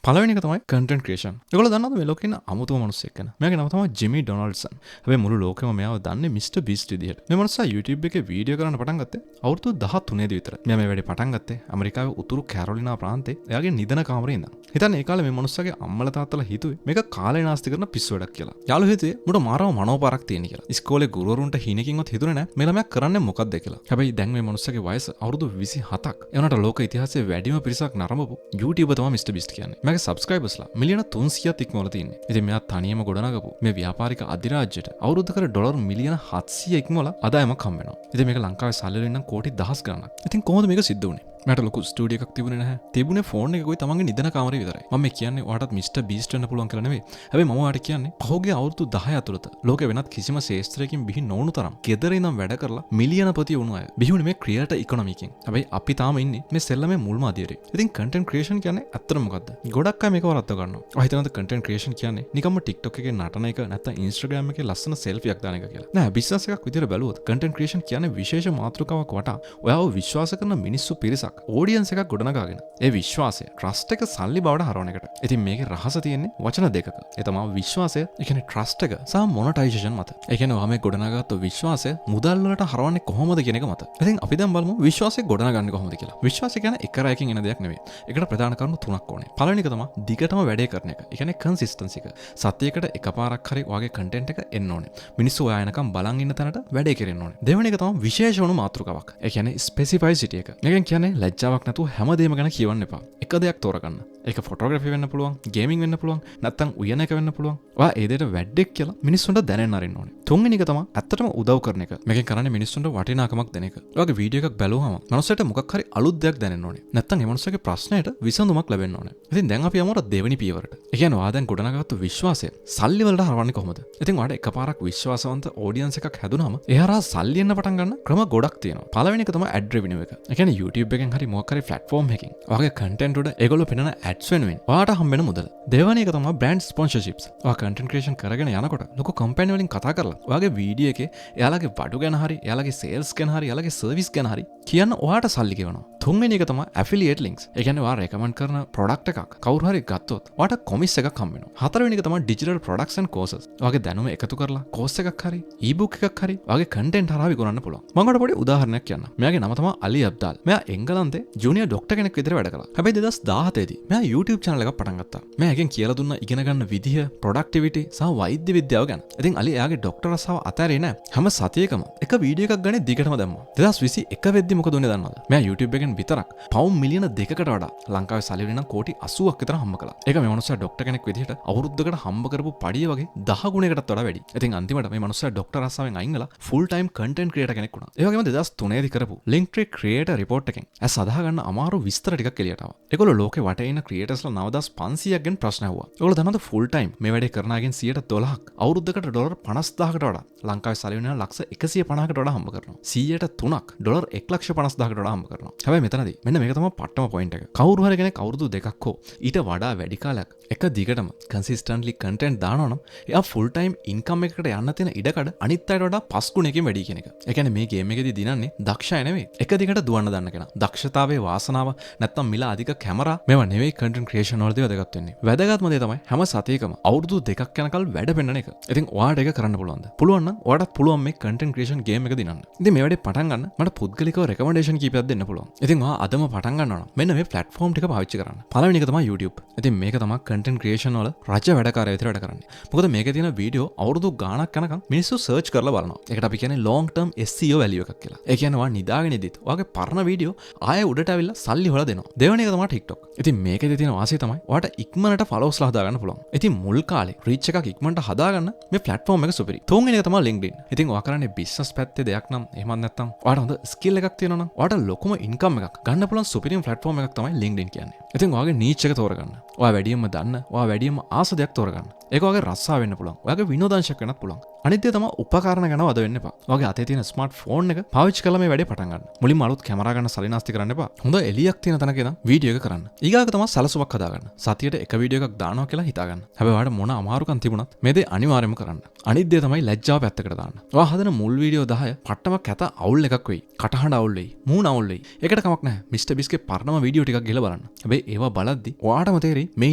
පළවෙනි එක තමයි content creation. ඒගොල්ලෝ දන්නවද මේ ලෝකේ ඉන්න අමුතුම මිනිස්සෙක් ගැන? මෙයාගේ නම තමයි ජිමි ඩොනල්ඩ්සන්. හැබැයි මුළු ලෝකෙම මෙයාව දන්නේ මිස්ටර් බීස්ට් විදිහට. මේ මනුස්සයා YouTube එකේ වීඩියෝ කරන්න පටන් ගත්තේ අවුරුදු 13 දී විතර. මෙයා මේ වැඩේ පටන් ගත්තේ ඇමරිකාවේ උතුරු කැරොලිනා ප්‍රාන්තයේ එයාගේ නිදන කාමරේ ඉඳන්. හිතන්නේ ඒ කාලේ මේ මනුස්සයාගේ අම්මලා තාත්තලා හිතුවේ මේක කාලේ නාස්ති කරන පිස්සු වැඩක් කියලා. යාළුවෝ හිතුවේ මුට මාරව මනෝපාරක් තියෙන කියලා. ඉස්කෝලේ ගුරුවරුන්ට හිණකින්වත් හිතුනේ නැහැ මේ ළමයා කරන්නේ මොකක්ද කියලා. හැබැයි දැන් මේ මනුස්සයාගේ වයස අවුරුදු 27ක්. ඒ වුණාට ලෝක ඉතිහාසයේ වැඩිම පිරිසක් නරඹපු YouTuber තමයි මිස්ටර් බීස්ට් කියන්නේ. මගේ සබ්ස්ක්‍රයිබර්ස්ලා මිලියන 300ක් ඉක්මවලා තියෙන්නේ. ඉතින් මෙයා තනියම ගොඩනගපු මේ ව්‍යාපාරික අධිරාජ්‍යයට අවුරුද්දකට ඩොලර් මිලියන 700 ඉක්මවලා ආදායමක් හම්බ වෙනවා. ඉතින් මේක ලංකාවේ සල්ලි වලින් නම් කෝටි 10 ගණනක්. ඉතින් කොහොමද මේක සිද්ධ වුනේ? මට ලොකු ස්ටුඩියෝ එකක් තිබුණේ නැහැ. තිබුණේ ෆෝන් එකකුයි තමන්ගේ නිදන කාමරේ විතරයි. මම මේ කියන්නේ ඔයාටත් මිස්ටර් බීස්ට් වෙන්න පුළුවන් කියලා නෙවෙයි. හැබැයි මම ඔයාට කියන්නේ පහුගිය අවුරුදු 10 ඇතුළත ලෝකේ වෙනත් කිසිම ශාස්ත්‍රයකින් බිහි නොවුණු තරම් ගෙදර ඉඳන් වැඩ කරලා මිලියනපති වුණු අය. බිහි වුණේ මේ ක්‍රියේටර් ඉකොනොමිකෙන්. හැබැයි අපි තාම ඉන්නේ මේ සෙල්ලමේ මුල්ම අදියරේ. ඉතින් කන්ටෙන්ට් ක්‍රියේෂන් කියන්නේ ඇත්තටම මොකද්ද? ගොඩක් අය මේක වරද්ද ගන්නවා. ඔය හිතනද කන්ටෙන්ට් ක්‍රියේෂන් කියන්නේ නිකම්ම TikTok එකේ නටන එක නැත්නම් Instagram එකේ ලස්සන සෙල්ෆියක් දාන එක කියලා. නෑ, බිස්නස් එකක් විදියට බැලුවොත් කන්ටෙන්ට් ක්‍රියේෂන් කියන්නේ විශේෂ මාතෘකාවක් වටා ඔයාව විශ්වාස කරන මිනිස්සු පිරිසක් ඕඩියන්ස් එකක් ගොඩනගාගෙන ඒ විශ්වාසය ට්‍රස්ට් එක සල්ලි බවට හරවන එකට. ඉතින් මේකේ රහස තියෙන්නේ වචන දෙකක. ඒ තමයි විශ්වාසය, ඒ කියන්නේ ට්‍රස්ට් එක සහ මොනටයිසේෂන් මත. ඒ කියන්නේ ඔයා මේ ගොඩනගාගත්තු විශ්වාසය මුදල් වලට හරවන්නේ කොහොමද කියන එක මත. ඉතින් අපි දැන් බලමු විශ්වාසය ගොඩනගන්නේ කොහොමද කියලා. විශ්වාසය කියන්නේ එක රැයකින් එන දෙයක් නෙවෙයි. ඒකට ප්‍රධාන කරුණු තුනක් ඕනේ. පළවෙනි එක තමයි දිගටම වැඩේ කරන එක. ඒ කියන්නේ කන්සිස්ටන්සි එක. සතියකට එකපාරක් හරි ඔයාගේ කන්ටෙන්ට් එක එන්න ඕනේ. මිනිස්සු ඔයා එනකම් බලන් ඉන්න තැනට වැඩේ කරන්න ඕනේ. දෙවෙනි එක තමයි විශේෂ වුණු මාතෘකාවක්. ඒ කියන්නේ ස්පෙસિෆයිසිටි එක. මේකෙන් කියන්නේ ලැජ්ජාවක් නැතුව හැමදේම ගැන කියවන්න එපා. එක දෙයක් තෝරගන්න. ඒක ෆොටෝග්‍රැෆි වෙන්න පුළුවන්, ගේමින් වෙන්න පුළුවන්, නැත්නම් උයන එක වෙන්න පුළුවන්. ඔයා ඒ දෙයට වැඩෙක් කියලා මිනිස්සුන්ට දැනෙන්න අරින්න ඕනේ. තුන්වෙනි එක තමයි ඇත්තටම උදව් කරන එක. මේකෙන් කරන්නේ මිනිස්සුන්ට වටිනාකමක් දෙන එක. ඔයාගේ වීඩියෝ එකක් බැලුවම මනුස්සයට මොකක් හරි අලුත් දෙයක් දැනෙන්න ඕනේ. නැත්නම් ඒ මනුස්සයාගේ ප්‍රශ්නයට විසඳුමක් ලැබෙන්න ඕනේ. ඉතින් දැන් අපි යමු දෙවෙනි පියවරට. ඒ කියන්නේ ඔයා දැන් ගොඩනගාගත්තු විශ්වාසය සල්ලි වලට හරවන්නේ කොහොමද? ඉතින් ඔයාට එකපාරක් විශ්වාසවන්ත ඔඩියන්ස් එකක් හැදුනම ඒ හරහා සල්ලි එන්න පටන් ගන්න ක්‍රම ගොඩක් තියෙනවා. පළවෙනි එක තමයි ඇඩ් රෙවිනියු එක. ඒ කියන්නේ YouTube එකෙන් හරි මොකක් හරි platform එකකින් ඔයාගේ content වල ඒගොල්ලෝ පෙන්නන ads වෙනුවෙන් ඔයාට හම්බෙන මුදල. දෙවෙනි එක තමයි brand sponsorships. ඔයා content creation කරගෙන යනකොට ලොකු කම්පැනි වලින් කතා කරලා ඔයාගේ වීඩියෝ එකේ එයාලගේ බඩු ගැන හරි, එයාලගේ sales ගැන හරි, එයාලගේ service ගැන හරි කියන්න ඔයාට සල්ලි ගෙවනවා. තුන්වෙනි එක තමයි affiliate links. ඒ කියන්නේ ඔයා recommend කරන product එකක් කවුරු හරි ගත්තොත් ඔයාට කොමිස් එකක් හම්බ වෙනවා. හතරවෙනි එක තමයි digital products and courses. ඔයාගේ දැනුම එකතු කරලා course එකක් හරි, e-book එකක් හරි ඔයාගේ content හරහා විකුණන්න පුළුවන්. මම ඔයාලට පොඩි උදාහරණයක් කියන්නම්. මෙයාගේ නම තමයි අලි අබ්දාල්. මෙයා එංගලන්තේ junior doctor කෙනෙක් විදිහට වැඩ කළා. හැබැයි 2017 දී මෙයා YouTube channel එකක් පටන් ගත්තා. මෙයා එකෙන් කියලා දුන්නා ඉගෙන ගන්න විදිහ, productivity සහ වෛද්‍ය විද්‍යාව ගැන. ඉතින් අලි එයාගේ doctor රසාව අතෑරේ නැහැ. හැම සතියකම එක වීඩියෝ එකක් ගන්නේ දිගටම දැම්මා. 2021 වෙද්දි මොකද උනේ දන්නවද? මෙයා YouTube එකෙන් විතරක් පවුම් මිලියන 2කට වඩා ලංකාවේ සල්ලි වලින් නම් කෝටි 80ක් විතර හම්බ කළා. ඒක මේ මනුස්සයා ડોක්ටර් කෙනෙක් විදිහට අවුරුද්දකට හම්බ කරපු පඩිය වගේ 10 ගුණයකටත් වඩා වැඩි. ඉතින් අන්තිමට මේ මනුස්සයා ડોක්ටර් රස්සාවෙන් අයින් වෙලා ෆුල් ටයිම් කන්ටෙන්ට් ක්‍රියේටර් කෙනෙක් වුණා. ඒ වගේම 2003 දී කරපු Linktree ක්‍රියේටර් රිපෝට් එකෙන් ඇස් අදා ගන්න අමාරු විස්තර ටිකක් එළියට ආවා. ඒගොල්ලෝ ලෝකේ වටේ ඉන්න ක්‍රියේටර්ස්ලා 9500ක් ගෙන් ප්‍රශ්න ඇහුවා. ඒගොල්ලෝ දන්නවද ෆුල් ටයිම් මේ වැඩේ කරන අයගෙන් 112ක් අවුරුද්දකට ඩොලර් 50000කට වඩා ලංකාවේ සල්ලි වෙන ලක්ෂ 150කට වඩා හම්බ කරනවා. 103ක් ඩොලර් 1,50,000කට වඩා හම්බ කරනවා. හැබැයි මෙතනදී මෙන්න මේක තමයි පට්ටම පොයින්ට් එක. කවුරු හරි කෙනෙක් අවුරුදු 2ක් හෝ ඊට වඩා වැඩි කාලයක් එක දිගටම කන්සිස්ටන්ට්ලි කන්ටෙන්ට් දානවා නම් එයා ෆුල් ටයිම් ඉන්කම් එකකට යන්න තියෙන ඉඩකඩ අනිත් අයට වඩා 5 ගුණයකින් වැඩි කියන එක. ඒ කියන්නේ මේ ගේම් එකේදී දිනන්නේ දක්ෂය නෙවෙයි. එක දිගට දුවන්න දන්න කෙනා. දක්ෂතාවයේ වාසනාව නැත්තම් මිල අධික කැමරා මේවා නෙවෙයි කන්ටෙන්ට් ක්‍රියේෂන් වලදී වැදගත් වෙන්නේ. වැදගත්ම දේ තමයි හැම සතියකම අවුරුදු 2ක් යනකල් වැඩ පෙන්නන එක. ඉතින් ඔයාට ඒක කරන්න පුළුවන්ද? පුළුවන් නම් ඔයාටත් පුළුවන් මේ කන්ටෙන්ට් ක්‍රියේෂන් ගේම් එක දිනන්න. ඉතින් මේ වැඩේ පටන් ගන්න මට පුද්ගලිකව රෙකමෙන්ඩේෂන් කීපයක් දෙන්න පුළුවන්. ඉතින් ඔයා අදම පටන් ගන්නවා නම් මෙන්න මේ platform ටික පාවිච්චි කරන්න. පළවෙනි එක තමයි YouTube. ඉතින් මේක තමයි content creation වල රජ වැඩකාරය විතර වැඩ කරන්නේ. මොකද මේකේ තියෙන වීඩියෝ අවුරුදු ගාණක් යනකම් මිනිස්සු search කරලා බලනවා. ඒකට අපි කියන්නේ long term SEO value එකක් කියලා. ඒ කියන්නේ ඔයා නිදාගෙන ඉඳිත් ඔයාගේ පරණ වීඩියෝ ආයෙ උඩට ඇවිල්ලා සල්ලි හොයලා දෙනවා. දෙවෙනි එක තමයි TikTok. ඉතින් මේකේදී තියෙන වාසිය තමයි ඔයාට ඉක්මනට followers හදා ගන්න පුළුවන්. ඉතින් මුල් කාලේ reach එකක් ඉක්මනට හදාගන්න මේ platform එක සුපිරි. තුන්වෙනි එක තමයි LinkedIn. ඉතින් ඔයා කරන්නේ business පැත්තේ දෙයක් නම් එහෙමත් නැත්නම් ඔයාට හොඳ skill එකක් තියෙනවා නම් ඔයාට ලොකුම income එකක් ගන්න පුළුවන් සුපිරිම platform එකක් තමයි LinkedIn කියන්නේ. ඉතින් ඔයාගේ niche එක තෝරගන්න. ඔයා වැඩියෙන්ම දන්න, ඔයා වැඩියෙන්ම ආස දෙයක් තෝරගන්න. ඒක වගේ රස්සා වෙන්න පුළුවන්. ඔයාගේ විනෝදාංශයක් වෙන්නත් පුළුවන්. අනිත් දේ තමයි උපකරණ ගැන වද වෙන්න එපා. ඔයාගේ අතේ තියෙන ස්මාර්ට් ෆෝන් එක පාවිච්චි කරලා මේ වැඩේ පටන් ගන්න. මුලින්ම අලුත් කැමරා ගන්න සලිනාස්ති කරන්න එපා. හොඳ එළියක් තියෙන තැනක ඉඳන් වීඩියෝ එක කරන්න. ඊගාක තමයි සැලසුමක් හදාගන්න. සතියට එක වීඩියෝ එකක් දානවා කියලා හිතාගන්න. හැබැයි ඔයාලට මොන අමාරුකම් තිබුණත් මේ දේ අනිවාර්යයෙන්ම කරන්න. අනිත් දේ තමයි ලැජ්ජාව පැත්තකට දාන්න. ඔයා හදන මුල් වීඩියෝ 10 පට්ටමක් ඇත අවුල් එකක් වෙයි. කටහඬ අවුල් වෙයි. මූණ අවුල් වෙයි. ඒකට කමක් නැහැ. මිස්ටර් බීස්ගේ පරණම වීඩියෝ ටිකක් ගිහලා බලන්න. හැබැයි ඒවා බලද්දි ඔයාටම තේරෙයි මේ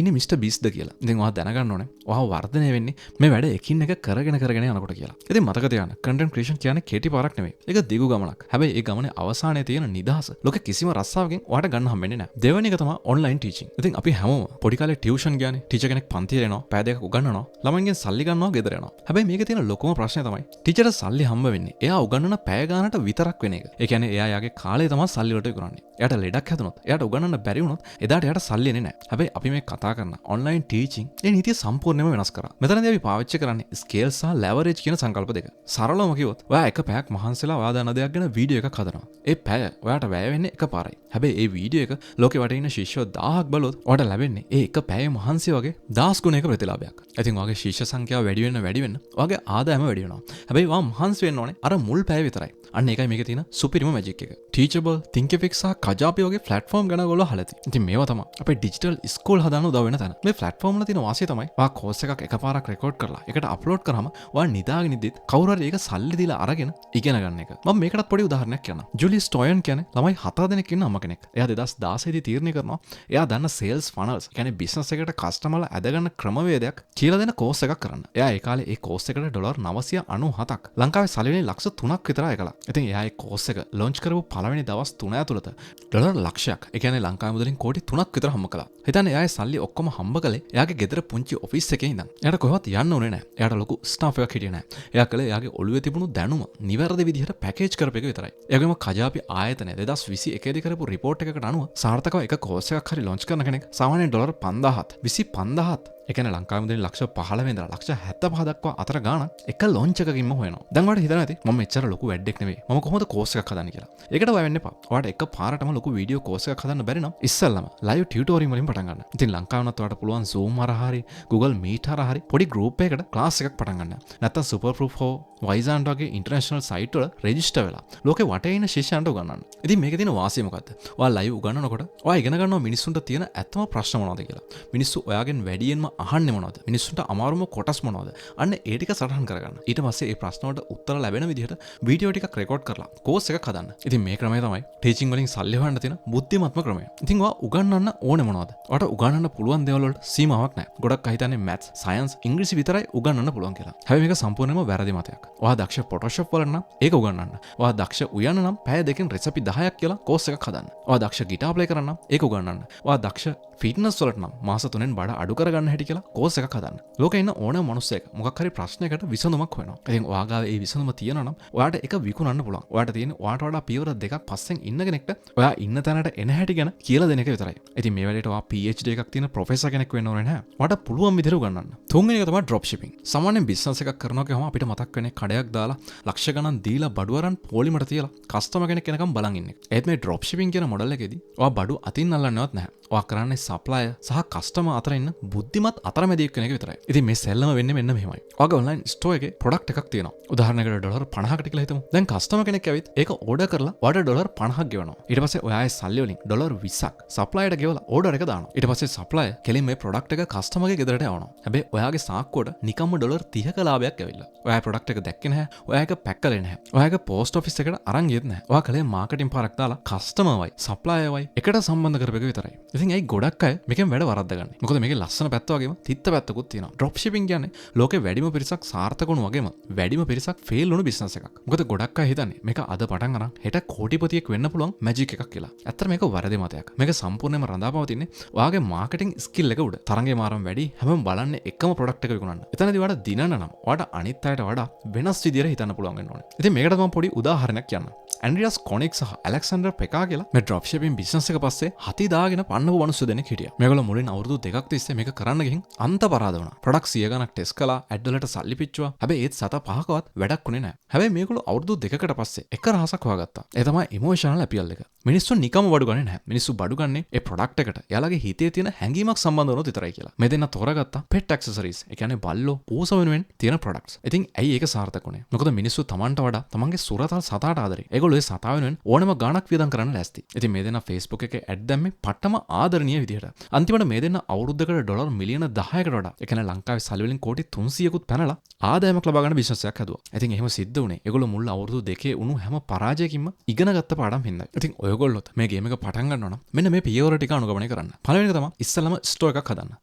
ඉන්නේ මිස්ටර් බීස්ද කියලා. ඉතින් ඔයා දැනගන්න ඕනේ. ඔයා වර්ධනය වෙන්නේ මේ වැඩ එකින් එක කරගෙන යනකොට කියලා. ඉතින් මතක තියාගන්න කන්ටෙන්ට් ක්‍රියේෂන් කියන්නේ කෙටි පාරක් නෙවෙයි. ඒක දිගු ගමනක්. හැබැයි ඒ ගමනේ අවසානයේ තියෙන නිදහස ලෝකෙ කිසිම රස්සාවකින් ඔයාට ගන්න හම්බෙන්නේ නැහැ. දෙවෙනි එක තමයි ඔන්ලයින් ටීචින්. ඉතින් අපි හැමෝම පොඩි කාලේ ටියුෂන් ගියානේ. ටීචර් කෙනෙක් පන්තියට එනවා, පැය දෙකක් උගන්වනවා, ළමයින්ගෙන් සල්ලි ගන්නවා, ගෙදර යනවා. හැබැයි මේකේ තියෙන ලොකුම ප්‍රශ්නේ තමයි ටීචර්ට සල්ලි හම්බ වෙන්නේ එයා උගන්වන පැය ගානට විතරක් වෙන එක. ඒ කියන්නේ එයා යාගේ කාලේ තමයි සල්ලි වලට විකුණන්නේ. එයාට ලෙඩක් හැදුනොත්, එයාට උගන්වන්න බැරි වුණොත් එදාට එයාට සල්ලි එන්නේ නැහැ. හැබැයි අපි මේ කතා කරන ඔන්ලයින් ටීචින් ඒ නීතිය සම්පූර්ණයෙන්ම වෙනස් කරා. මෙතනදී අපි පාවිච්චි කරන්නේ ස්කේල් සහ ලෙවරේජ් කියන සංකල්ප දෙක. සරලවම කිව්වොත් ඔයා එක පැයක් මහන්සිලා ඔයා දන්න දෙයක් ගැන වීඩියෝ එකක් හදනවා. ඒ පැය ඔයාට වැය වෙන්නේ එකපාරයි. හැබැයි ඒ වීඩියෝ එක ලෝකෙ වටේ ඉන්න ශිෂ්‍යෝ 1000ක් බලුවොත් ඔයාට ලැබෙන්නේ ඒ එක පැයේ මහන්සිය වගේ 10 ගුණයක ප්‍රතිලාභයක්. ඉතින් ඔයාගේ ශිෂ්‍ය සංඛ්‍යාව වැඩි වෙන්න ඔයාගේ ආදායම වැඩි වෙනවා. හැබැයි ඔයා මහන්සි වෙන්න ඕනේ අර මුල් පැය විතරයි. අන්න ඒකයි මේකේ තියෙන සුපිරිම මැජික් එක. Teachable, Thinkific සහ Kajabi වගේ platform ගැන ඔයගොල්ලෝ අහලා තියෙනවා. ඉතින් මේවා තමයි අපේ digital school හදාන්න උදව් වෙන තැන. මේ platform වල තියෙන වාසිය තමයි ඔයා course එකක් එකපාරක් record කරලා ඒකට upload කරාම ඔයා නිදාගෙන ඉද්දිත් කවුරු හරි ඒක සල්ලි දීලා අරගෙන ඉගෙන ගන්න එක. මම මේකටත් පොඩි උදාහරණයක් කියන්නම්. ජුලි ස්ටොයන් කියන්නේ ළමයි 7 දෙනෙක් ඉන්න අම්ම කෙනෙක්. එයා 2016 දී තීරණය කරනවා එයා දන්න sales funnels, කියන්නේ business එකට customerලා ඇදගන්න ක්‍රමවේදයක් කියලා දෙන course එකක් කරන්න. එයා ඒ කාලේ ඒ course එකට $997ක් ලංකාවේ සල්ලි ලක්ෂ 3ක් විතර එකලා. ඉතින් එයා ඒ course එක launch කරපු පළවෙනි දවස් 3 ඇතුළත ඩොලර් ලක්ෂයක්, ඒ කියන්නේ ලංකාවේ මුදලින් කෝටි 3ක් විතර හම්බ කළා. හිතන්න එයා ඒ සල්ලි ඔක්කොම හම්බ කළේ එයාගේ ගෙදර පුංචි ඔෆිස් එකේ ඉඳන්. එයාට කොහෙවත් යන්න ඕනේ නැහැ. එයාට ලොකු ස්ටාෆ් එකක් හිටියේ නැහැ. එයා කළේ එයාගේ ඔළුවේ තිබුණු දැනුම නිවැරදි විදිහට පැකේජ් කරපු එක විතරයි. එයාගේම කජාපි ආයතනය 2021 දී කරපු report එකකට අනුව සාර්ථකව එක course එකක් හරි launch කරන කෙනෙක් සාමාන්‍යයෙන් ඩොලර් 5000ත් 25000ත් එකන ලංකාවේ මුදලින් ලක්ෂ 15 ඉඳලා ලක්ෂ 75 දක්වා අතර ගාණක් එක launch එකකින්ම හොයනවා. දැන් ඔයාලට හිතනවා ඇති මම මෙච්චර ලොකු වැඩක් නෙවෙයි. මම කොහොමද course එකක් හදන්නේ කියලා. ඒකට බය වෙන්න එපා. ඔයාලට එක පාරටම ලොකු වීඩියෝ course එකක් හදන්න බැරි නම් ඉස්සෙල්ලාම live tutorial වලින් පටන් ගන්න. ඉතින් ලංකාවේ උනත් ඔයාලට පුළුවන් Zoom හරහා හරි Google Meet හරහා හරි පොඩි group එකකට class එකක් පටන් ගන්න. නැත්නම් Superproof හෝ Wyzant වගේ international site වල register වෙලා ලෝකේ වටේ ඉන්න ශිෂ්‍යයන්ට උගන්වන්න. ඉතින් මේකේ තියෙන වාසිය මොකද්ද? ඔයා live උගන්වනකොට ඔයා ඉගෙන ගන්නවා මිනිස්සුන්ට තියෙන ඇත්තම ප්‍රශ්න මොනවද කියලා. මිනිස්සු ඔයාගෙන් වැඩියෙන්ම අහන්නේ මොනවද? මිනිස්සුන්ට අමාරුම කොටස් මොනවද? අන්න ඒ ටික සටහන් කරගන්න. ඊට පස්සේ ඒ ප්‍රශ්න වලට උත්තර ලැබෙන විදිහට වීඩියෝ ටිකක් රෙකෝඩ් කරලා කෝස් එකක් හදන්න. ඉතින් මේ ක්‍රමය තමයි ටීචින් වලින් සල්ලි හොයන්න තියෙන බුද්ධිමත්ම ක්‍රමය. ඉතින් ඔයා උගන්වන්න ඕනේ මොනවද? ඔයාට උගන්වන්න පුළුවන් දේවල් වලට සීමාවක් නැහැ. ගොඩක් අය හිතන්නේ maths, science, ඉංග්‍රීසි විතරයි උගන්වන්න පුළුවන් කියලා. හැබැයි මේක සම්පූර්ණයෙන්ම වැරදි මතයක්. ඔයා දක්ෂ Photoshop වල නම් ඒක උගන්වන්න. ඔයා දක්ෂ උයන්න නම් පැය දෙකෙන් රෙසිපි 10ක් කියලා කෝස් එකක් හදන්න. ඔයා දක්ෂ ගිටාර් ප්ලේ කරන්න නම් ඒක උගන්වන්න. ඔයා දක්ෂ ෆිට්නස් වලට නම් මාස 3ෙන් බඩ අඩු කරගන්න හැටි කියලා කෝස් එකක් හදන්න. ලෝකේ ඉන්න ඕනෑම මිනිස්සෙක් මොකක් හරි ප්‍රශ්නයකට විසඳුමක් හොයනවා. ඉතින් ඔයා ගාව ඒ විසඳුම තියෙනවා නම් ඔයාට ඒක විකුණන්න පුළුවන්. ඔයාට තියෙන්නේ ඔයාට වඩා පියවර දෙකක් පස්සෙන් ඉන්න කෙනෙක්ට ඔයා ඉන්න තැනට එන හැටි ගැන කියලා දෙන එක විතරයි. ඉතින් මේ වැඩේට ඔයා PhD එකක් තියෙන ප්‍රොෆෙසර් කෙනෙක් වෙන්න ඕනේ නැහැ. ඔයාට පුළුවන් විදිහට උගන්වන්න. තුන්වෙනි එක තමයි drop shipping. සාමාන්‍යයෙන් බිස්නස් එකක් කරනවා කියවම අපිට මතක් වෙන්නේ කඩයක් දාලා ලක්ෂ ගණන් දීලා බඩු අරන් පොලිමට තියලා කස්ටමර් කෙනෙක් එනකම් බලන් ඉන්නේ. ඒත් මේ drop shipping කියන මොඩල් එකේදී ඔයා බඩු අතින් අල්ලන්නවත් නැහැ. ඔයා කරන්නේ සප්ලයර් සහ කස්ටමර් අතර ඉන්න බුද්ධිමත් අතරමැදියෙක් කෙනෙක් විතරයි. ඉතින් මේ සෙල්ලම වෙන්නේ මෙන්න මෙහෙමයි. ඔයාගේ ඔන්ලයින් ස්ටෝර් එකේ ප්‍රොඩක්ට් එකක් තියෙනවා. උදාහරණයකට ඩොලර් 50කට කියලා හිතමු. දැන් කස්ටමර් කෙනෙක් ඇවිත් ඒක ඕඩර් කරලා ඔයාට ඩොලර් 50ක් ගෙවනවා. ඊට පස්සේ ඔයාගේ සල්ලි වලින් ඩොලර් 20ක් සප්ලයර්ට ගෙවලා ඕඩර් එක දානවා. ඊට පස්සේ සප්ලයර් කෙලින් මේ ප්‍රොඩක්ට් එක කස්ටමර්ගේ ගෙදරට යවනවා. හැබැයි ඔයාගේ සාක්කුවට නිකම්ම ඩොලර් 30ක ලාභයක් ඇවිල්ලා. ඔයාගේ ප්‍රොඩක්ට් එක දැක්කේ නැහැ. ඔයා ඒක පැක් කරේ නැහැ. ඔයාගේ පෝස්ට් ඔෆිස් එකට අරන් ගියෙත් නැහැ. ඔයා කලේ මාකටිං පාරක් දාලා කස්ටමර්වයි සප්ලයර්වයි එකට සම්බන්ධ කරපෙක විතරයි. ඉතින් ඒයි ගොඩක් අය මේකෙන් වැඩ වරද්දගන්නේ. මොකද මේකේ ලස්සන පැත්ත වගේම තිත්ත පැත්තකුත් තියෙනවා. ඩ්‍රොප් ෂිපින් කියන්නේ ලෝකේ වැඩිම පිරිසක් සාර්ථක වුණු වගේම වැඩිම පිරිසක් ෆේල් වුණු බිස්නස් එකක්. මොකද ගොඩක් අය හිතන්නේ මේක අද පටන් අරන් හෙට කෝටිපතියෙක් වෙන්න පුළුවන් මැජික් එකක් කියලා. ඇත්තට මේක වැරදි මතයක්. මේක සම්පූර්ණයෙන්ම රඳාපවතින්නේ ඔයාගේ මාකටිං ස්කිල් එක උඩ. තරංගේ මාරම් වැඩි හැමෝම බලන්නේ එකම ප්‍රොඩක්ට් එක විකුණන්න. එතනදී ඔයාට දිනන්න නම් ඔයාට අනිත් අයට වඩා වෙනස් විදියට හිතන්න පුළුවන් වෙන්න ඕනේ. ඉතින් මේකට මම පොඩි උදාහරණයක් කියන්නම්. ඇන්ඩ්‍රියාස් කොනික් සහ ඇලෙක්සැන්ඩර් පෙකා කියලා මේ ඩ්‍රොප් ෂිපින් බිස්නස් එක පස්සේ හති දාගෙන පන්නපු මිනිස්සු දෙනෙක් කෙනෙක් හිටියා. මේගොල්ලෝ මුලින් අවුරුදු 2ක් තිස්සේ මේක කරන්න ගිහින් අන්ත පරාද වුණා. ප්‍රොඩක්ට් 100 ගණක් ටෙස්ට් කළා, ඇඩ් වලට සල්ලි පිච්චුවා. හැබැයි ඒත් 7-5කවත් වැඩක් උනේ නැහැ. හැබැයි මේගොල්ලෝ අවුරුදු 2කට පස්සේ එක රහසක් හොයාගත්තා. ඒ තමයි ඉමෝෂනල් අපීල් එක. මිනිස්සු නිකම්ම බඩු ගන්නේ නැහැ. මිනිස්සු බඩු ගන්නේ ඒ ප්‍රොඩක්ට් එකට එයාලගේ හිතේ තියෙන හැඟීමක් සම්බන්ධ වුණොත් විතරයි කියලා. මේ දෙන්න තෝරගත්තා පෙට් ඇක්සසරිස්. ඒ කියන්නේ බල්ලෝ පූස වෙනුවෙන් තියෙන ප්‍රොඩක්ට්ස්. ඉතින් ඇයි ඒක සාර්ථක වුනේ? මොකද මිනිස්සු Tamanට වඩා තමන්ගේ සුරතල් සතාට ආදරේ. ඒගොල්ලෝ ඒ සතා වෙනුවෙන් ඕනම ගාණක් වියදම් කරන්න ලෑස්ති. ඉතින් මේ දෙන්න Facebook එකේ ඇඩ් දැම්මේ පට්ටම ආදරණීය විදිහට. අන්තිමට මේ දෙන්න අවුරුද්දකට ඩොලර් මිලියන 10කට වඩා, ඒ කියන්නේ ලංකාවේ සල්ලි වලින් කෝටි 300කුත් පැනලා ආදායමක් ලබා ගන්න බිස්නස් එකක් හදුවා. ඉතින් එහෙම සිද්ධ වුණේ ඒගොල්ලෝ මුල් අවුරුදු 2 උණු හැම පරාජයකින්ම ඉගෙන ගත්ත පාඩම් හින්දා. ඉතින් ඔයගොල්ලොත් මේ ගේම් එක පටන් ගන්නවා නම් මෙන්න මේ පියවර ටික අනුගමනය කරන්න. පළවෙනි එක තමයි ඉස්සෙල්ලාම ස්ටෝර් එකක් හදන්න.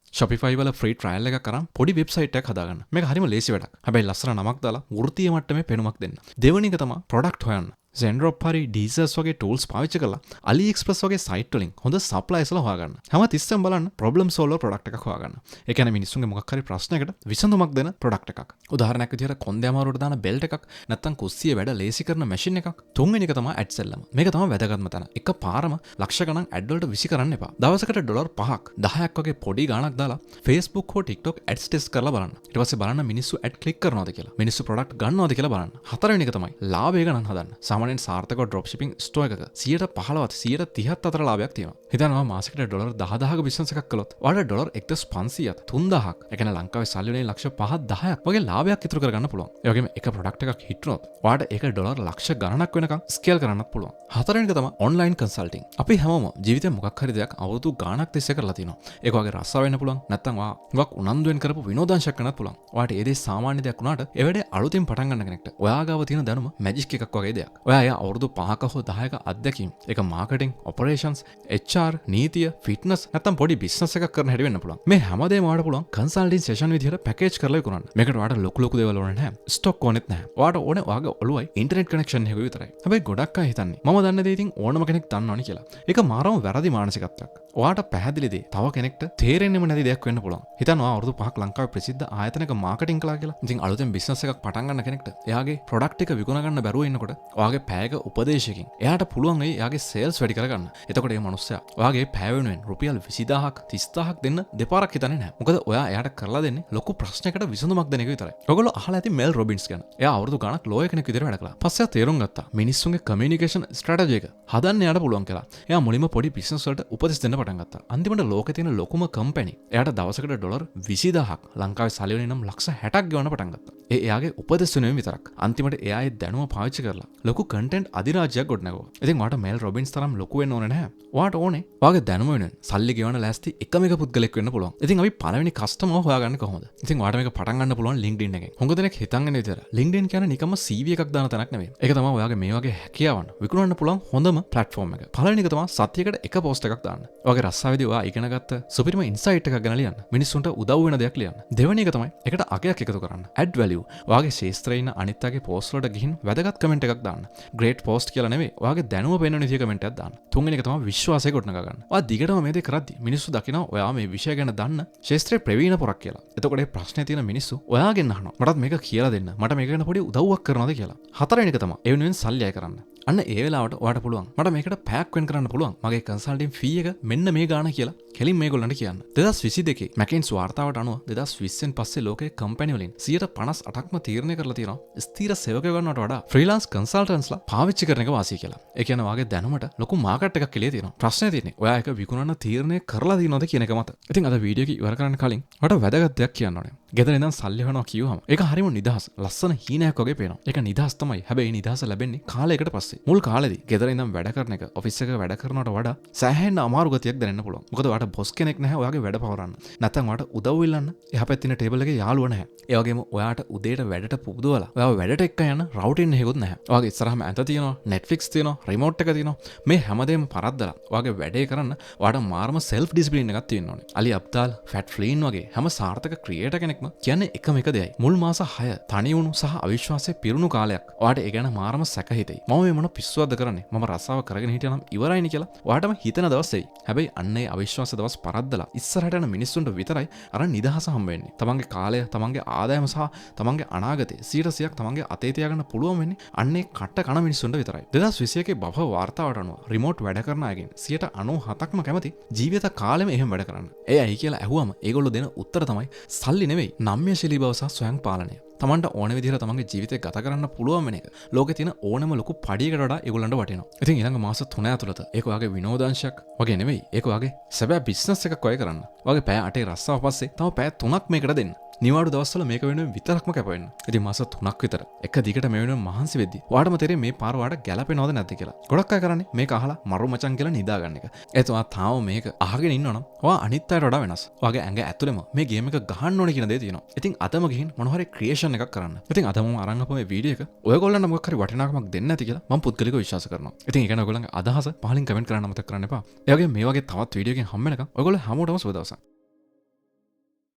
Shopify වල ෆ්‍රී ට්‍රයල් එකක් කරන් පොඩි වෙබ්සයිට් එකක් හදාගන්න. මේක හරිම ලේසි වැඩක්. හැබැයි ලස්සන නමක් දාලා වෘත්තීය මට්ටමේ පෙනුමක් දෙන්න. දෙවෙනි එක තමයි ප්‍රොඩක්ට් හොයන්න. Zendrop හරි Deezers වගේ tools පාවිච්චි කරලා AliExpress වගේ site වලින් හොඳ suppliers ලා හොයාගන්න. හැම තිස්සෙම බලන්න problem solver product එකක් හොයාගන්න. ඒ කියන්නේ මිනිස්සුන්ගේ මොකක් හරි ප්‍රශ්නයකට විසඳුමක් දෙන product එකක්. උදාහරණයක් විදිහට කොන්දේ අමාරුවට දාන belt එකක්, නැත්නම් කුස්සිය වැඩ ලේසි කරන machine එකක්. තුන්වෙනි එක තමයි ads සෙල්ලම. මේක තමයි වැදගත්ම තැන. එක පාරම ලක්ෂ ගණන් ad වලට විසි කරන්න එපා. දවසකට ඩොලර් 5ක් 10ක් වගේ පොඩි ගාණක් දාලා Facebook හෝ TikTok ads test කරලා බලන්න. ඊට පස්සේ බලන්න මිනිස්සු ad click කරනවද කියලා. මිනිස්සු product ගන්නවද කියලා බලන්න. හතරවෙනි එක තමයි ලාභය ගණන් හදන්න. සාමාන්‍යයෙන් සාර්ථකව ඩ්‍රොප්ෂිපින් ස්ටෝර් එකක 115ත් 130ත් අතර ලාභයක් තියෙනවා. හිතනවා මාසෙකට ඩොලර් 10000ක බිස්නස් එකක් කළොත් ඔයාලට ඩොලර් 1500ත් 3000ක්, ඒ කියන්නේ ලංකාවේ සල්ලි වලින් ලක්ෂ 5-10ක් වගේ ලාභයක් ඉතුරු කරගන්න පුළුවන්. ඒ වගේම එක ප්‍රොඩක්ට් එකක් හිටුනොත් ඔයාලට ඒක ඩොලර් ලක්ෂ ගණනක් වෙනකන් ස්කේල් කරන්නත් පුළුවන්. හතරවෙනි එක තමයි ඔන්ලයින් කන්සල්ටිං. අපි හැමෝම ජීවිතේ මොකක් හරි දෙයක් අවුරුදු ගාණක් තිස්සේ කරලා තිනවා. ඒක වගේ රස්සාව වෙන්න පුළුවන්. නැත්නම් ඔයා මොකක් උනන්දුවෙන් කරපු විනෝදාංශයක් වෙන්නත් පුළුවන්. ඔයාට ඒ දේ සාමාන්‍ය දෙයක් වුණාට ඒ වැඩේ අලුතින් පටන් ගන්න කෙනෙක්ට ඔයා ගාව තියෙන දැනුම මැජික් එකක් වගේ දෙයක්. ඔයා එයා අවුරුදු 5ක හෝ 10ක අත්දැකීම්, ඒක මාකටිං, ඔපරේෂන්ස්, HR, නීතිය, ෆිට්නස් නැත්නම් පොඩි බිස්නස් එකක් කරන හැටි වෙන්න පුළුවන්. මේ හැමදේම ඔයාලට පුළුවන් කන්සල්ටින් සෙෂන් විදිහට පැකේජ් කරලා විකුණන්න. මේකට ඔයාලට ලොකු දේවල් ඕනේ නැහැ. ස්ටොක් ඕනෙත් නැහැ. ඔයාලට ඕනේ ඔයාගේ ඔළුවයි ඉන්ටර්නෙට් කනෙක්ෂන් එක විතරයි. හැබැයි ගොඩක් අය හිතන්නේ මම දන්න දේ ඉතින් ඕනම කෙනෙක් දන්නවනේ කියලා. ඒක මාරම වැරදි මානසිකත්වයක්. ඔයාට පැහැදිලි දේ තව කෙනෙක්ට තේරෙන්නෙම නැති දෙයක් වෙන්න පුළුවන්. හිතන්න ඔයා අවුරුදු 5ක් ලංකාවේ ප්‍රසිද්ධ ආයතනයක මාකටිං කළා කියලා. ඉතින් අලුතෙන් බිස්නස් එකක් පටන් ගන්න කෙනෙක්ට එයාගේ ප්‍රොඩක්ට් එක විකුණ ගන්න බැරුව ඉන්නකොට ඔයාගේ පැයක උපදේශයකින් එයාට පුළුවන් වෙයි එයාගේ සේල්ස් වැඩි කරගන්න. එතකොට මේ මනුස්සයා ඔයාගේ පැය වෙනුවෙන් රුපියල් 20000ක් 30000ක් දෙන්න දෙපාරක් හිතන්නේ නැහැ. මොකද ඔයා එයාට කරලා දෙන්නේ ලොකු ප්‍රශ්නයකට විසඳුමක් දෙන එක විතරයි. ඔයගොල්ලෝ අහලා ඇති මෙල් රොබින්ස් ගැන. එයා අවුරුදු ගාණක් ලෝය කෙනෙක් විදිහට වැඩ කළා. පස්සේ තේරුම් ගත්තා මිනිස්සුන්ගේ කමියුනිකේෂන් ස්ට්‍රැටජි එක හදන්න එයාට පුළුවන් කියලා. එයා මුලින්ම පොඩි බිස්නස් වලට උපදෙස් දෙන්න පටන් ගත්තා. අන්තිමට ලෝකේ තියෙන ලොකුම කම්පැනි එයාට දවසකට ඩොලර් 20000ක් ලංකාවේ සල්ලි වලින් නම් ලක්ෂ 60ක් ගෙවන්න පටන් ගත්තා. එයාගේ උපදෙස් වෙනුවෙන් විතරක්. අන්තිමට එයා ඒ දැනුම පාවිච්චි කරලා ලොකු කන්ටෙන්ට් අධිරාජ්‍යයක් ගොඩනගුවා. ඉතින් ඔයාට මෙල් රොබින්ස් තරම් ලොකු වෙන්න ඕනේ නැහැ. ඔයාට ඕනේ ඔයාගේ දැනුම වෙනුවෙන් සල්ලි ගෙවන්න ලෑස්ති එකම එක පුද්ගලෙක් වෙන්න පුළුවන්. ඉතින් අපි පළවෙනි කස්ටමර් හොයාගන්නේ කොහොමද? ඉතින් ඔයාට මේක පටන් ගන්න පුළුවන් LinkedIn එකෙන්. හුඟ දෙනෙක් හිතන්නේ විතර LinkedIn කියන්නේ නිකම්ම CV එකක් දාන තැනක් නෙවෙයි. ඒක තමයි ඔයාගේ මේ වගේ හැකියාවන් විකුණන්න පුළුවන් හොඳම platform එක. පළවෙනි එක තමයි සතියකට එක post එකක් දාන්න. ඔයාගේ රස්සාවේදී ඔයා ඉගෙන ගත්ත සුපිරිම ඉන්සයිට් එකක් ගැන ලියන්න. මිනිස්සුන්ට උදව් වෙන දෙයක් ලියන්න. දෙවෙනි එක තමයි ඒකට අගයක් එකතු කරන්න. add value. ඔයාගේ ශාස්ත්‍රයේ ඉන්න අනිත් අයගේ post වලට ගිහින් වැදගත් comment එකක් දාන්න. great post කියලා නෙවෙයි. ඔයාගේ දැනුම පෙන්වන විදිය comment එකක් දාන්න. තුන්වෙනි එක තමයි විශ්වාසය ගොඩනගා ගන්න. ඔයා දිගටම මේ දේ කරද්දි මිනිස්සු දකිනවා ඔයා මේ විෂය ගැන දන්න ශාස්ත්‍රයේ ප්‍රවීණ පොරක් කියලා. එතකොට මේ ප්‍රශ්නේ තියෙන මිනිස්සු ඔයාගෙන් අහනවා. මටත් මේක කියලා දෙන්න. මට මේක ගැන පොඩි උදව්වක් කරනවද කියලා. හතරවෙනි එක තමයි ඒ වෙනුවෙන් සල්ලි අය කරන්න. අන්න ඒ වෙලාවට ඔයාට පුළුවන් මට මේකට පැයක් වෙන් කරන්න පුළුවන් මගේ කන්සල්ටින් ෆී එක මෙන්න මේ ගාණ කියලා කෙලින් මේගොල්ලන්ට කියන්න. 2022 මැකින්ස් වාර්තාවට අනුව 2020න් පස්සේ ලෝකයේ කම්පැනි වලින් 158%ක්ම තීරණය කරලා තියෙනවා ස්ථීර සේවකයෝ ගන්නවට වඩා ෆ්‍රීලාන්ස් කන්සල්ටන්ට්ස්ලා පාවිච්චි කරන එක වාසිය කියලා. ඒ කියන්නේ ඔයාගේ දැනුමට ලොකු මාකට් එකක් කියලා තියෙනවා. ප්‍රශ්නේ තියෙන්නේ ඔයා ඒක විකුණන්න තීරණය කරලා තියෙනවද කියන එක මත. ඉතින් අද වීඩියෝ එක ඉවර කරන්න කලින් මට වැදගත් දෙයක් කියන්න ඕනේ. ගෙදර ඉඳන් සල්ලි හොයනවා කියුවම ඒක හරිම නිදහස් ලස්සන හීනයක් වගේ පේනවා. ඒක නිදහස් තමයි. හැබැයි නිදහස ලැබෙන්නේ කාලයකට පස්සේ. මුල් කාලෙදී ගෙදර ඉඳන් වැඩ කරන එක ඔෆිස් එකක වැඩ කරනවට වඩා සෑහෙන අමාරු ගතියක් දැනෙන්න පුළුවන්. මොකද ඔයාට බොස් කෙනෙක් නැහැ ඔයාගේ වැඩ පවරන්න. නැත්නම් ඔයාට උදව් ඉල්ලන්න එහා පැත්තේ ඉන්න ටේබල් එකේ යාළුවා නැහැ. ඒ වගේම ඔයාට උදේට වැඩට පුබුදවලා ඔයාව වැඩට එක්ක යන රවුටින් එකකුත් නැහැ. ඔයාගේ ඉස්සරහම ඇඳ තියෙනවා, Netflix තියෙනවා, රිමෝට් එක තියෙනවා. මේ හැමදේම පරද්දලා ඔයාගේ වැඩේ කරන්න ඔයාට මාර්ම self discipline එකක් තියෙන්න ඕනේ. අලි අබ්දාල්, ෆැට් ෆ්ලීන් වගේ හැම සාර්ථක ක්‍රියේටර් කෙනෙක්ම හැමදෙනෙක්ම කියන්නේ එකම එක දෙයයි. මුල් මාස 6 තනි වුණු සහ අවිශ්වාසයේ පිරුණු කාලයක්. ඔයාට ඒ ගැන මාරම සැක හිතෙයි. මම මේ මොන පිස්සුවක්ද කරන්නේ? මම රස්සාව කරගෙන හිටියනම් ඉවරයිනි කියලා. ඔයාටම හිතන දවස් එයි. හැබැයි අන්න ඒ අවිශ්වාස දවස් පරද්දලා ඉස්සරහට යන මිනිස්සුන්ට විතරයි අර නිදහස හම්බ වෙන්නේ. තමන්ගේ කාලය, තමන්ගේ ආදායම සහ තමන්ගේ අනාගතය 100%ක් තමන්ගේ අතේ තියාගන්න පුළුවන් වෙන්නේ අන්නේ කට කන මිනිස්සුන්ට විතරයි. 2021 බව වාර්තාවට අනුව රිමෝට් වැඩ කරන අයගෙන් 97%ක්ම කැමති ජීවිත කාලෙම එහෙම වැඩ කරන්න. ඒ ඇයි කියලා ඇහුවම ඒගොල්ලෝ දෙන උත්තර තමයි සල්ලි නෙවෙයි, නම්‍යශීලී බව සහ ස්වයං පාලනය. තමන්ට ඕන විදිහට තමන්ගේ ජීවිතය ගත කරන්න පුළුවන් වෙන එක ලෝකේ තියෙන ඕනම ලොකු පඩියකට වඩා ඒගොල්ලන්ට වටිනවා. ඉතින් ඊළඟ මාස 3 ඇතුළත ඒක ඔයාගේ විනෝදාංශයක් වගේ නෙවෙයි. ඒක ඔයාගේ සැබෑ බිස්නස් එකක් වගේ කරන්න. ඔයාගේ පැය 8 රස්සාව පස්සේ තව පැය 3ක් මේකට දෙන්න. නිවාඩු දවස්වල මේක වෙනුවෙන් විතරක්ම කැපවෙන්න. ඉතින් මාස 3ක් විතර එක දිගට මේ වෙනුවෙන් මහන්සි වෙද්දි ඔයාටම තේරෙයි මේ පාර ඔයාට ගැලපෙනවද නැද්ද කියලා. ගොඩක් අය කරන්නේ මේක අහලා මරු මචං කියලා නිදාගන්න එක. ඒත් ඔයා තාම මේක අහගෙන ඉන්නවනම් ඔයා අනිත් අයට වඩා වෙනස්. ඔයාගේ ඇඟ ඇතුළෙම මේ ගේම් එක ගහන්න ඕනේ කියන දේ තියෙනවා. ඉතින් අතම ගිහින් මොන හරි ක්‍රියේෂන් එකක් කරන්න. ඉතින් අද මම අරන් ආපු මේ වීඩියෝ එක ඔයගොල්ලන්ට මොකක් හරි වටිනාකමක් දෙන්න ඇති කියලා මම පුද්ගලිකව විශ්වාස කරනවා. ඉතින් ඒක ගැන ඔයගොල්ලන්ගේ අදහස පහලින් කමෙන්ට් කරන්න අමතක කරන්න එපා. ඒ වගේ මේ වගේ තවත් වීඩියෝ එකකින් හම්බ වෙනකම් ඔයගොල්ලෝ හැමෝටම සුබ දවසක්.